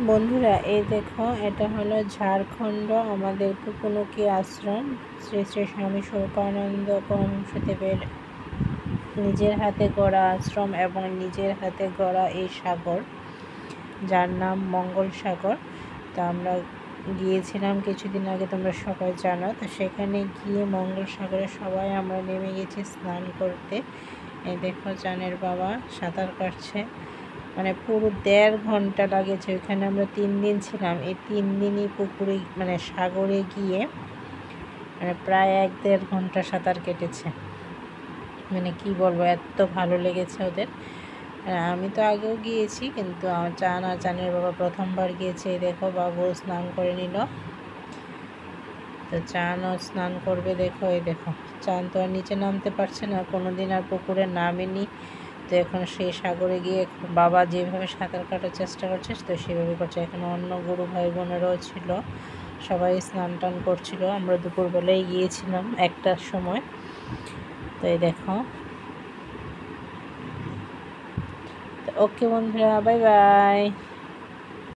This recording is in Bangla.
বন্ধুরা এই দেখো, এটা হলো ঝাড়খণ্ড আমাদের কুকুনুকি আশ্রম। শ্রী শ্রী স্বামী শোকানন্দ পরমহংসদেবের নিজের হাতে গড়া আশ্রম এবং নিজের হাতে গড়া এই সাগর, যার নাম মঙ্গল সাগর। তো আমরা গিয়েছিলাম কিছুদিন আগে, তোমরা সবাই জানো। তো সেখানে গিয়ে মঙ্গল সাগরে সবাই আমরা নেমে গেছি স্নান করতে। এই দেখো চানের বাবা সাঁতার কাটছে, মানে পুরো 1.5 ঘন্টা লাগেছে। ওইখানে আমরা 3 দিন ছিলাম। এই 3 দিনই পুকুরে মানে সাগরে গিয়ে মানে প্রায় 1-1.5 ঘন্টা সাঁতার কেটেছে। মানে কি বলবো, এত ভালো লেগেছে ওদের। আমি তো আগেও গিয়েছি, কিন্তু চান আর চানের বাবা প্রথমবার গিয়েছে। এই দেখো বাবু স্নান করে নিল, তো চানও স্নান করবে। দেখো এই দেখো, চান তো আর নিচে নামতে পারছে না, কোনোদিন আর পুকুরে নামেনি। তো এখন সেই সাগরে গিয়ে বাবা যেভাবে সাঁতার কাটার চেষ্টা করছে তো সেভাবে করছে। এখানে অন্য গুরু ভাই বোনেরাও ছিল, সবাই স্নান টান করছিল। আমরা দুপুরবেলায় গিয়েছিলাম 1টার সময়। তো এই দেখো, তো ওকে বন্ধুরা, বাই বাই।